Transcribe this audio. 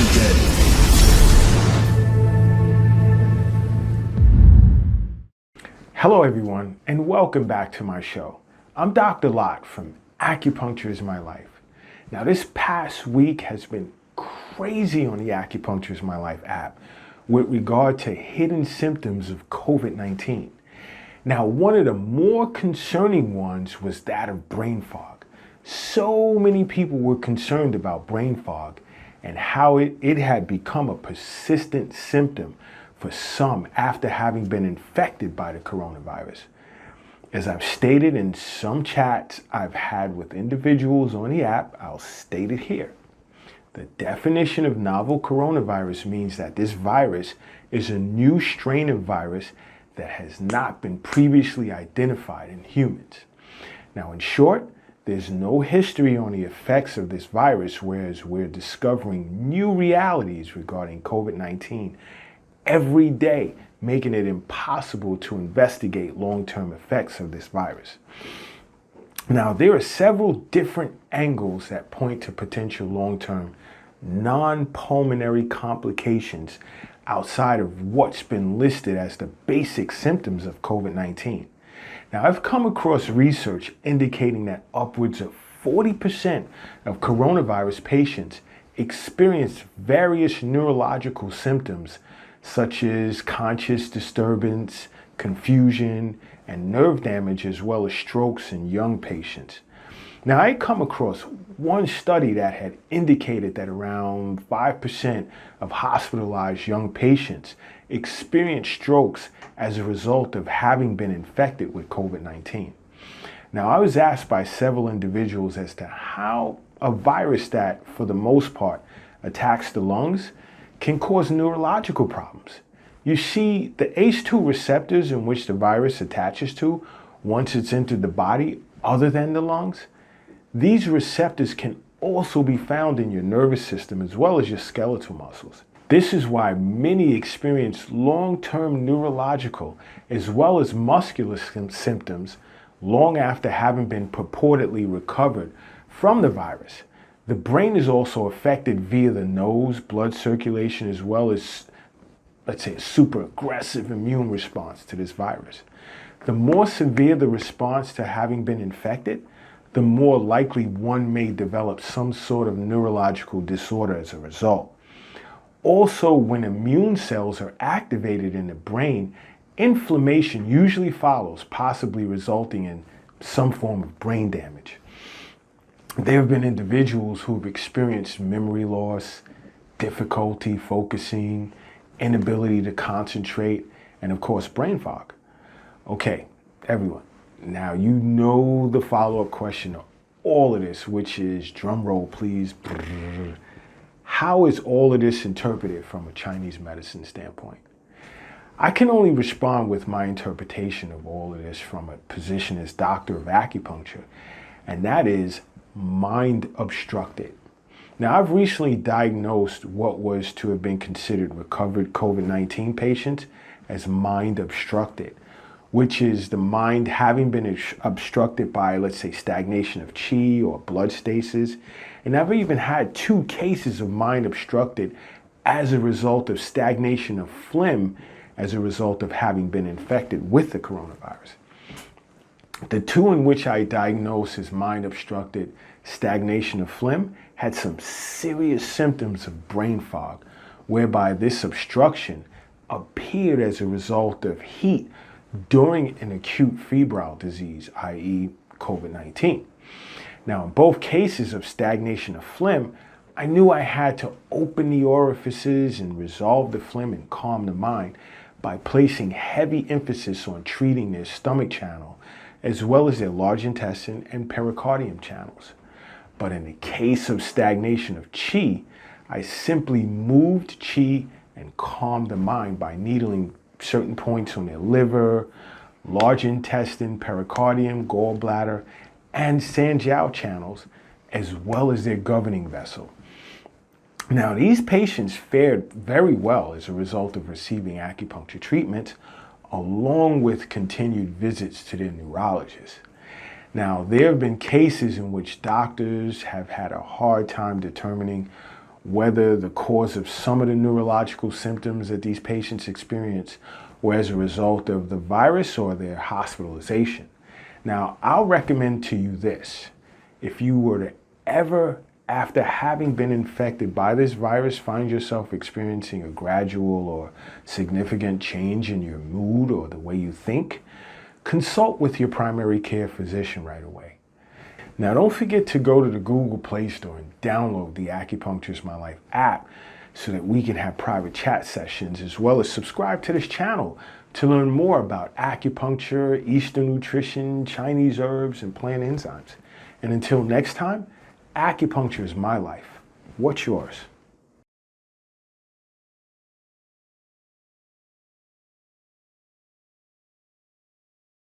begin. Hello everyone, and welcome back to my show. I'm Dr. Lott from Acupuncture is My Life. Now this past week has been crazy on the Acupuncture is My Life app with regard to hidden symptoms of COVID-19. Now one of the more concerning ones was that of brain fog. So many people were concerned about brain fog and how it had become a persistent symptom for some after having been infected by the coronavirus. As I've stated in some chats I've had with individuals on the app, I'll state it here. The definition of novel coronavirus means that this virus is a new strain of virus that has not been previously identified in humans. Now, in short, there's no history on the effects of this virus, whereas we're discovering new realities regarding COVID-19 every day, making it impossible to investigate long-term effects of this virus. Now, there are several different angles that point to potential long-term non-pulmonary complications outside of what's been listed as the basic symptoms of COVID-19. Now, I've come across research indicating that upwards of 40% of coronavirus patients experience various neurological symptoms such as conscious disturbance, confusion, and nerve damage, as well as strokes in young patients. Now, I come across one study that had indicated that around 5% of hospitalized young patients experience strokes as a result of having been infected with COVID-19. Now, I was asked by several individuals as to how a virus that, for the most part, attacks the lungs can cause neurological problems. You see, the ACE2 receptors in which the virus attaches to once it's entered the body other than the lungs, these receptors can also be found in your nervous system as well as your skeletal muscles. This is why many experience long-term neurological as well as muscular symptoms long after having been purportedly recovered from the virus. The brain is also affected via the nose, blood circulation, as well as, let's say, a super aggressive immune response to this virus. The more severe the response to having been infected, the more likely one may develop some sort of neurological disorder as a result. Also, when immune cells are activated in the brain, inflammation usually follows, possibly resulting in some form of brain damage. There have been individuals who've experienced memory loss, difficulty focusing, inability to concentrate, and of course, brain fog. Okay, everyone, now you know the follow-up question of all of this, which is, drum roll please, how is all of this interpreted from a Chinese medicine standpoint? I can only respond with my interpretation of all of this from a position as doctor of acupuncture, and that is mind obstructed. Now, I've recently diagnosed what was to have been considered recovered COVID-19 patients as mind obstructed, which is the mind having been obstructed by, let's say, stagnation of qi or blood stasis. And I've even had 2 cases of mind obstructed as a result of stagnation of phlegm as a result of having been infected with the coronavirus. The 2 in which I diagnosed as mind obstructed stagnation of phlegm had some serious symptoms of brain fog, whereby this obstruction appeared as a result of heat during an acute febrile disease, i.e. COVID-19. Now, in both cases of stagnation of phlegm, I knew I had to open the orifices and resolve the phlegm and calm the mind by placing heavy emphasis on treating their stomach channel as well as their large intestine and pericardium channels. But in the case of stagnation of qi, I simply moved qi and calmed the mind by needling certain points on their liver, large intestine, pericardium, gallbladder, and Sanjiao channels, as well as their governing vessel. Now, these patients fared very well as a result of receiving acupuncture treatments, along with continued visits to their neurologist. Now, there have been cases in which doctors have had a hard time determining whether the cause of some of the neurological symptoms that these patients experience were as a result of the virus or their hospitalization. Now, I'll recommend to you this. If you were to ever, after having been infected by this virus, find yourself experiencing a gradual or significant change in your mood or the way you think, consult with your primary care physician right away. Now, don't forget to go to the Google Play Store and download the Acupuncture is My Life app so that we can have private chat sessions, as well as subscribe to this channel to learn more about acupuncture, Eastern nutrition, Chinese herbs, and plant enzymes. And until next time, acupuncture is my life. What's yours?